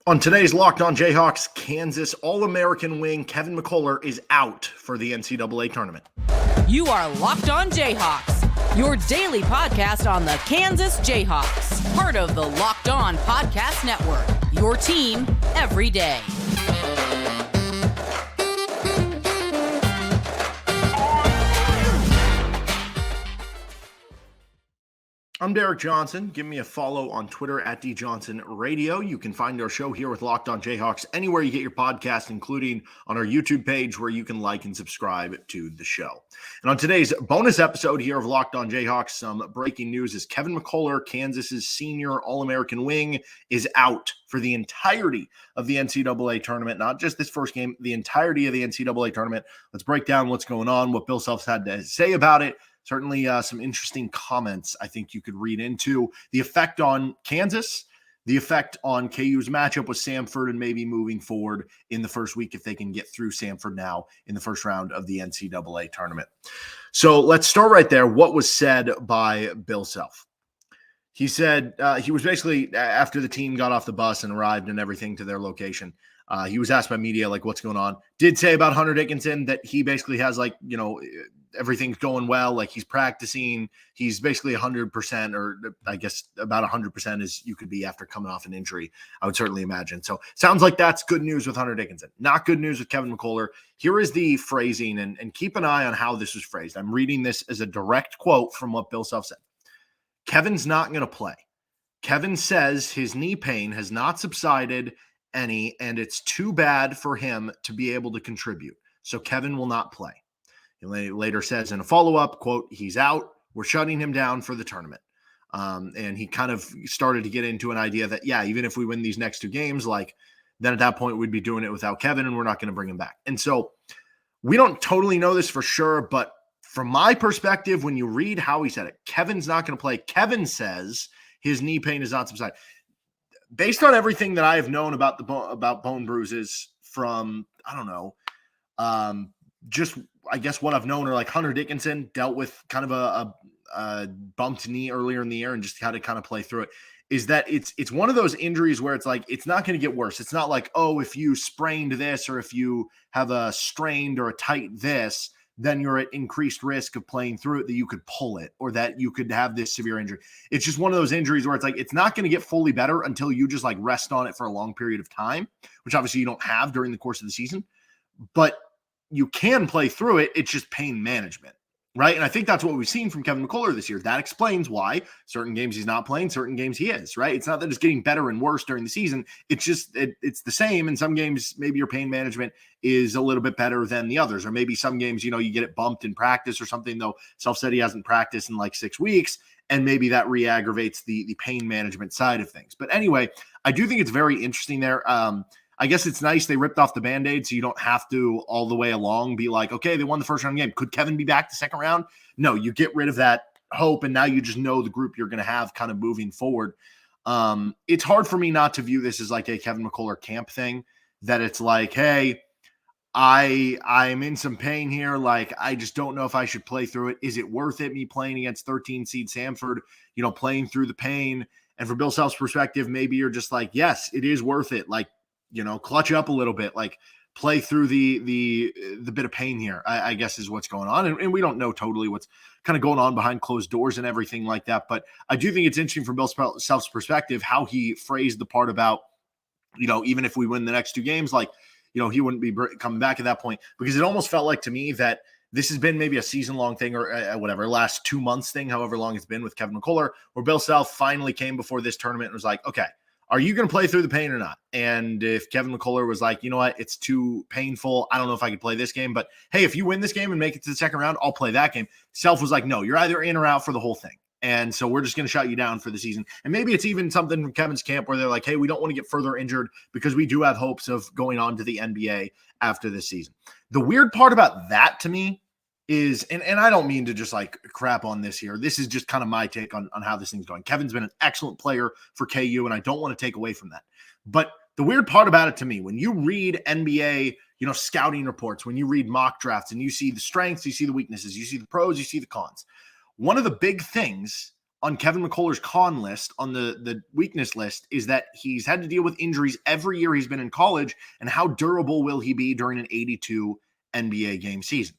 On today's Locked On Jayhawks, Kansas All-American wing Kevin McCullar is out for the NCAA Tournament. You are Locked On Jayhawks, your daily podcast on the Kansas Jayhawks, part of the Locked On Podcast Network, your team every day. I'm Derek Johnson. Give me a follow on Twitter at DJohnsonRadio. You can find our show here with Locked On Jayhawks anywhere you get your podcast, including on our YouTube page where you can like and subscribe to the show. And on today's bonus episode here of Locked On Jayhawks, some breaking news is Kevin McCullar, Kansas's senior All-American wing, is out for the entirety of the NCAA tournament, not just this first game, the entirety of the NCAA tournament. Let's break down what's going on, what Bill Self's had to say about it. Certainly some interesting comments I think you could read into the effect on Kansas, the effect on KU's matchup with Samford, and maybe moving forward in the first week if they can get through Samford now in the first round of the NCAA tournament. So let's start right there. What was said by Bill Self? He said he was basically, after the team got off the bus and arrived and everything to their location, he was asked by media, like, what's going on? Did say about Hunter Dickinson that he basically has, like, you know, everything's going well. Like, he's practicing. He's basically 100%, or I guess about 100% as you could be after coming off an injury, I would certainly imagine. So sounds like that's good news with Hunter Dickinson. Not good news with Kevin McCullar. Here is the phrasing, and keep an eye on how this was phrased. I'm reading this as a direct quote from what Bill Self said. Kevin's not going to play. Kevin says his knee pain has not subsided any, and it's too bad for him to be able to contribute. So Kevin will not play. He later says in a follow-up, quote, he's out. We're shutting him down for the tournament. And he kind of started to get into an idea that, yeah, even if we win these next two games, like, then at that point we'd be doing it without Kevin, and we're not going to bring him back. And so we don't totally know this for sure, but from my perspective, when you read how he said it, Kevin's not going to play. Kevin says his knee pain is not subsided. Based on everything that I have known about about bone bruises from, I don't know, just I guess what I've known, or like Hunter Dickinson dealt with kind of a bumped knee earlier in the year and just had to kind of play through it, is that it's one of those injuries where it's like, it's not going to get worse. It's not like, oh, if you sprained this, or if you have a strained or a tight this, then you're at increased risk of playing through it, that you could pull it, or that you could have this severe injury. It's just one of those injuries where it's like, it's not going to get fully better until you just like rest on it for a long period of time, which obviously you don't have during the course of the season, but you can play through it. It's just pain management, right? And I think that's what we've seen from Kevin McCullar this year. That explains why certain games he's not playing, certain games he is, right? It's not that it's getting better and worse during the season. It's just, it's the same. In some games, maybe your pain management is a little bit better than the others, or maybe some games, you know, you get it bumped in practice or something, though Self said he hasn't practiced in like 6 weeks, and maybe that re-aggravates the pain management side of things. But anyway, I do think it's very interesting there. I guess it's nice they ripped off the Band-Aid, so you don't have to all the way along be like, okay, they won the first round game. Could Kevin be back the second round? No, you get rid of that hope, and now you just know the group you're going to have kind of moving forward. It's hard for me not to view this as like a Kevin McCullar camp thing, that it's like, hey, I'm in some pain here. Like, I just don't know if I should play through it. Is it worth it, me playing against 13 seed Samford, you know, playing through the pain? And from Bill Self's perspective, maybe you're just like, yes, it is worth it. Like, you know, clutch up a little bit, like play through the bit of pain here, I guess is what's going on. And we don't know totally what's kind of going on behind closed doors and everything like that. But I do think it's interesting from Bill Self's perspective, how he phrased the part about, you know, even if we win the next two games, like, you know, he wouldn't be coming back at that point, because it almost felt like to me that this has been maybe a season-long thing, or whatever, last 2 months thing, however long it's been with Kevin McCullar, where Bill Self finally came before this tournament and was like, okay, are you going to play through the pain or not? And if Kevin McCullar was like, you know what, it's too painful, I don't know if I could play this game, but hey, if you win this game and make it to the second round, I'll play that game. Self was like, no, you're either in or out for the whole thing. And so we're just going to shut you down for the season. And maybe it's even something from Kevin's camp where they're like, hey, we don't want to get further injured because we do have hopes of going on to the NBA after this season. The weird part about that to me is, and I don't mean to just like crap on this here. This is just kind of my take on how this thing's going. Kevin's been an excellent player for KU, and I don't want to take away from that. But the weird part about it to me, when you read NBA, you know, scouting reports, when you read mock drafts and you see the strengths, you see the weaknesses, you see the pros, you see the cons. One of the big things on Kevin McCullar's con list, on the weakness list, is that he's had to deal with injuries every year he's been in college, and how durable will he be during an 82 NBA game season?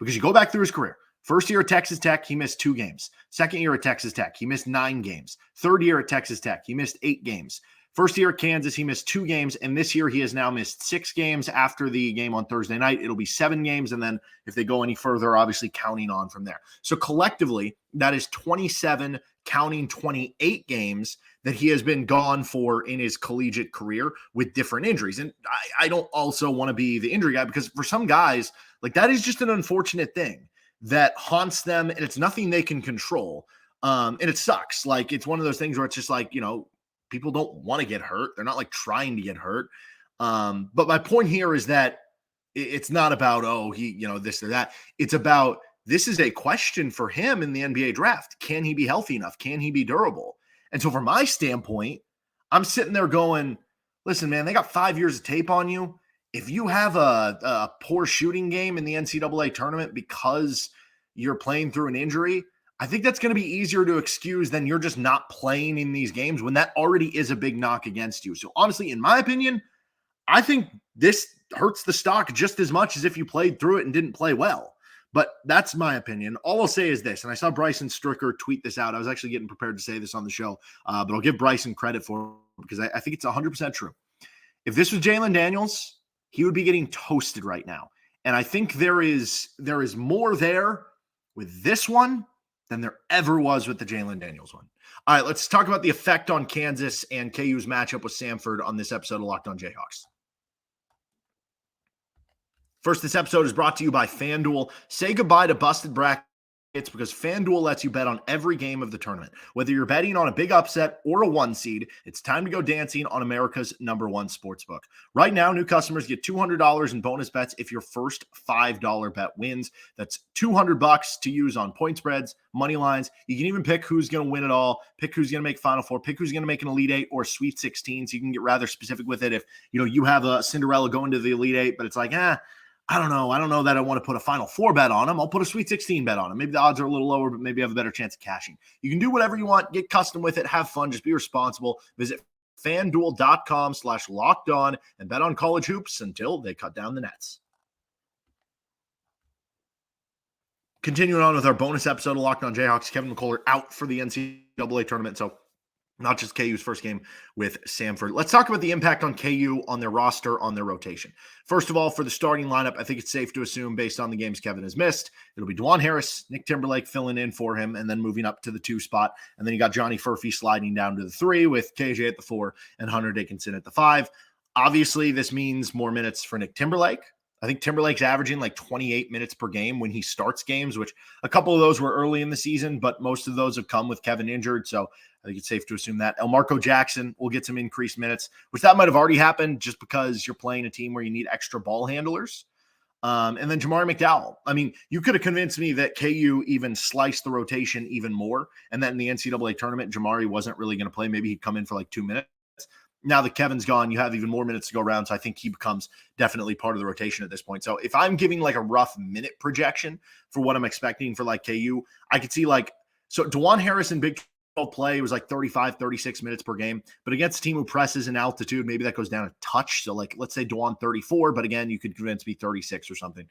Because you go back through his career. First year at Texas Tech, he missed 2 games. Second year at Texas Tech, he missed 9 games. Third year at Texas Tech, he missed 8 games. First year at Kansas, he missed 2 games, and this year he has now missed 6 games. After the game on Thursday night, it'll be 7 games, and then if they go any further, obviously counting on from there. So collectively, that is 27, counting 28 games that he has been gone for in his collegiate career with different injuries. And I don't also want to be the injury guy, because for some guys, like, that is just an unfortunate thing that haunts them, and it's nothing they can control. And it sucks. Like, it's one of those things where it's just like, people don't want to get hurt. They're not like trying to get hurt. But my point here is that it's not about, he, this or that. It's about, this is a question for him in the NBA draft. Can he be healthy enough? Can he be durable? And so from my standpoint, I'm sitting there going, listen, man, they got 5 years of tape on you. If you have a poor shooting game in the NCAA tournament because you're playing through an injury, I think that's going to be easier to excuse than you're just not playing in these games, when that already is a big knock against you. So honestly, in my opinion, I think this hurts the stock just as much as if you played through it and didn't play well. But that's my opinion. All I'll say is this, and I saw Bryson Stricker tweet this out. I was actually getting prepared to say this on the show, but I'll give Bryson credit for it because I think it's 100% true. If this was Jalen Daniels, he would be getting toasted right now. And I think there is more there with this one than there ever was with the Jalen Daniels one. All right, let's talk about the effect on Kansas and KU's matchup with Samford on this episode of Locked On Jayhawks. First, this episode is brought to you by FanDuel. Say goodbye to busted brackets, because FanDuel lets you bet on every game of the tournament. Whether you're betting on a big upset or a 1 seed, it's time to go dancing on America's #1 sportsbook. Right now, new customers get $200 in bonus bets if your first $5 bet wins. That's $200 to use on point spreads, money lines. You can even pick who's going to win it all, pick who's going to make Final Four, pick who's going to make an Elite Eight or Sweet 16. So you can get rather specific with it. If you have a Cinderella going to the Elite Eight, but it's like, I don't know that I want to put a Final Four bet on them. I'll put a Sweet 16 bet on them. Maybe the odds are a little lower, but maybe I have a better chance of cashing. You can do whatever you want. Get custom with it. Have fun. Just be responsible. Visit FanDuel.com/lockedon and bet on college hoops until they cut down the nets. Continuing on with our bonus episode of Locked On Jayhawks, Kevin McCullar out for the NCAA tournament. So not just KU's first game with Samford. Let's talk about the impact on KU, on their roster, on their rotation. First of all, for the starting lineup, I think it's safe to assume, based on the games Kevin has missed, it'll be DeJuan Harris, Nick Timberlake filling in for him, and then moving up to the 2 spot. And then you got Johnny Furphy sliding down to the 3 with KJ at the 4 and Hunter Dickinson at the 5. Obviously, this means more minutes for Nick Timberlake. I think Timberlake's averaging like 28 minutes per game when he starts games, which a couple of those were early in the season, but most of those have come with Kevin injured. So I think it's safe to assume that Elmarco Jackson will get some increased minutes, which that might have already happened just because you're playing a team where you need extra ball handlers. And then Jamari McDowell. I mean, you could have convinced me that KU even sliced the rotation even more, and that in the NCAA tournament, Jamari wasn't really going to play. Maybe he'd come in for like 2 minutes. Now that Kevin's gone, you have even more minutes to go around. So I think he becomes definitely part of the rotation at this point. So if I'm giving like a rough minute projection for what I'm expecting for like KU, I could see so DeJuan Harris in Big 12 play was like 35, 36 minutes per game. But against a team who presses in altitude, maybe that goes down a touch. So like, let's say DeJuan 34, but again, you could convince me 36 or something.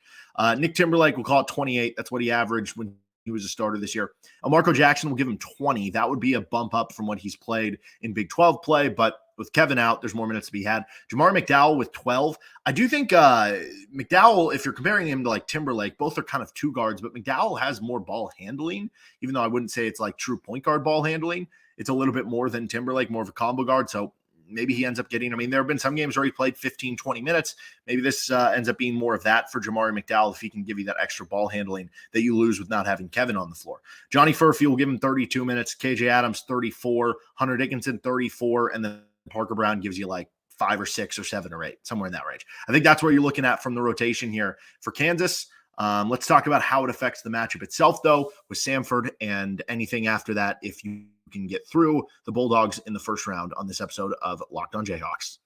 Nick Timberlake, we'll call it 28. That's what he averaged when he was a starter this year. Marco Jackson will give him 20. That would be a bump up from what he's played in Big 12 play, but with Kevin out, there's more minutes to be had. Jamari McDowell with 12. I do think McDowell, if you're comparing him to like Timberlake, both are kind of 2 guards, but McDowell has more ball handling, even though I wouldn't say it's like true point guard ball handling. It's a little bit more than Timberlake, more of a combo guard. So maybe he ends up getting, there have been some games where he played 15, 20 minutes. Maybe this ends up being more of that for Jamari McDowell if he can give you that extra ball handling that you lose with not having Kevin on the floor. Johnny Furphy will give him 32 minutes. KJ Adams, 34. Hunter Dickinson, 34. And then Parker Brown gives you like 5 or 6 or 7 or 8, somewhere in that range. I think that's where you're looking at from the rotation here for Kansas. Let's talk about how it affects the matchup itself, though, with Samford, and anything after that if you can get through the Bulldogs in the first round on this episode of Locked On Jayhawks.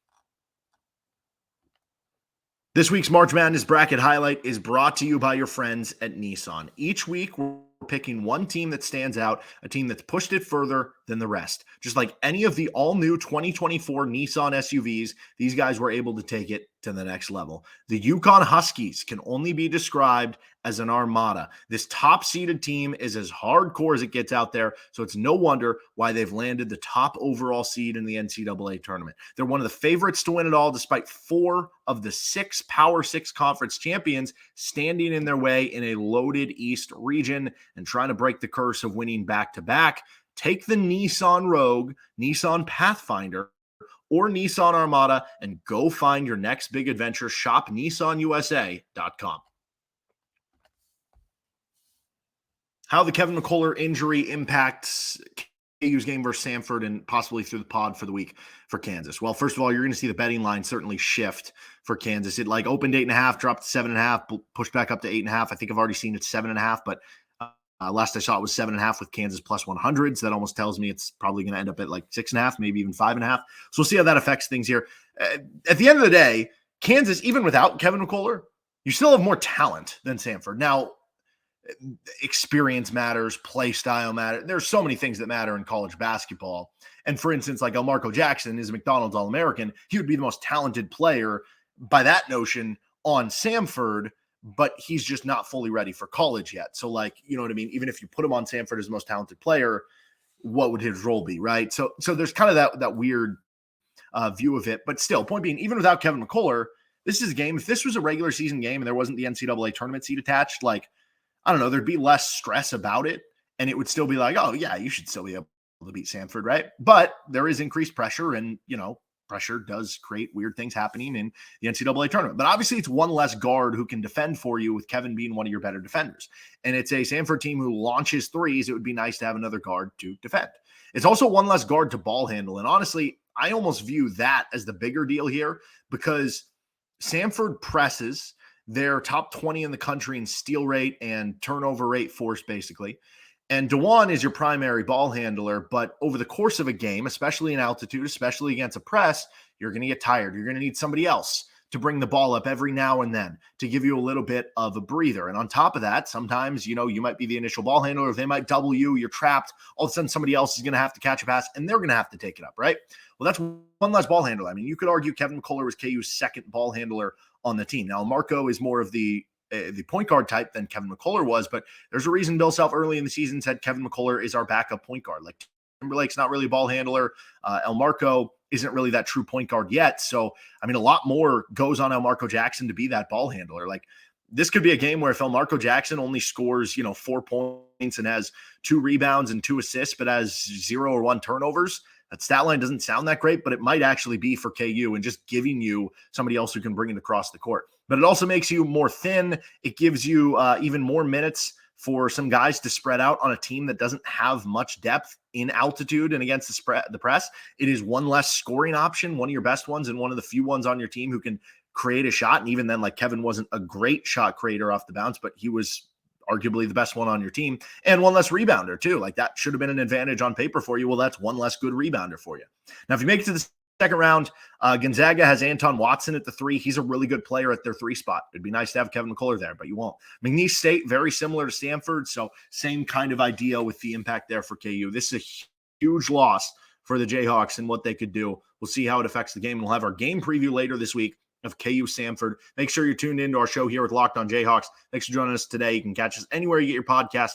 This week's March Madness bracket highlight is brought to you by your friends at Nissan. Each week, we're picking one team that stands out, a team that's pushed it further than the rest. Just like any of the all-new 2024 Nissan SUVs, these guys were able to take it to the next level. The Yukon Huskies can only be described as an armada. This top-seeded team is as hardcore as it gets out there, so it's no wonder why they've landed the top overall seed in the NCAA tournament. They're one of the favorites to win it all, despite 4 of the 6 Power 6 conference champions standing in their way in a loaded East region and trying to break the curse of winning back-to-back. Take the Nissan Rogue, Nissan Pathfinder, or Nissan Armada and go find your next big adventure. Shop NissanUSA.com. How the Kevin McCullar injury impacts KU's game versus Samford and possibly through the pod for the week for Kansas. Well, first of all, you're going to see the betting line certainly shift for Kansas. It opened 8.5, dropped to 7.5, pushed back up to 8.5. I think I've already seen it 7.5, but last I saw it was 7.5 with Kansas plus 100. So that almost tells me it's probably going to end up at 6.5, maybe even 5.5. So we'll see how that affects things here. At the end of the day, Kansas, even without Kevin McCullar, you still have more talent than Samford. Now, experience matters, play style matters. There's so many things that matter in college basketball. And for instance, Elmarko Jackson is a McDonald's All-American. He would be the most talented player by that notion on Samford, but he's just not fully ready for college yet. So you know what I mean? Even if you put him on Samford as the most talented player, what would his role be, right? So there's kind of that weird view of it. But still, point being, even without Kevin McCullar, this is a game. If this was a regular season game and there wasn't the NCAA tournament seat attached, I don't know, there'd be less stress about it. And it would still be oh, yeah, you should still be able to beat Samford, right? But there is increased pressure, and, pressure does create weird things happening in the NCAA tournament. But obviously it's one less guard who can defend for you, with Kevin being one of your better defenders. And it's a Samford team who launches threes. It would be nice to have another guard to defend. It's also one less guard to ball handle. And honestly, I almost view that as the bigger deal here, because Samford presses. They're top 20 in the country in steal rate and turnover rate force, basically. And DeJuan is your primary ball handler, but over the course of a game, especially in altitude, especially against a press, you're going to get tired. You're going to need somebody else to bring the ball up every now and then to give you a little bit of a breather. And on top of that, sometimes, you might be the initial ball handler. If they might double you, you're trapped. All of a sudden, somebody else is going to have to catch a pass, and they're going to have to take it up, right? Well, that's one less ball handler. I mean, you could argue Kevin McCullar was KU's second ball handler on the team. Now, Marco is more of the point guard type than Kevin McCullar was, but there's a reason Bill Self early in the season said Kevin McCullar is our backup point guard. Timberlake's not really a ball handler. Elmarko isn't really that true point guard yet. So, I mean, a lot more goes on Elmarko Jackson to be that ball handler. This could be a game where if Elmarko Jackson only scores, 4 points and has 2 rebounds and 2 assists, but has 0 or 1 turnovers, that stat line doesn't sound that great, but it might actually be for KU and just giving you somebody else who can bring it across the court. But it also makes you more thin. It gives you even more minutes for some guys to spread out on a team that doesn't have much depth in altitude and against the press. It is one less scoring option, one of your best ones and one of the few ones on your team who can create a shot. And even then, Kevin wasn't a great shot creator off the bounce, but he was arguably the best one on your team, and one less rebounder too. That should have been an advantage on paper for you. Well, that's one less good rebounder for you. Now, if you make it to the second round, Gonzaga has Anton Watson at the 3. He's a really good player at their 3 spot. It'd be nice to have Kevin McCullar there, but you won't. McNeese State, very similar to Samford, so same kind of idea with the impact there for KU. This is a huge loss for the Jayhawks and what they could do. We'll see how it affects the game. We'll have our game preview later this week of KU-Samford. Make sure you're tuned into our show here with Locked on Jayhawks. Thanks for joining us today. You can catch us anywhere you get your podcast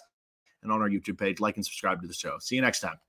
and on our YouTube page. Like and subscribe to the show. See you next time.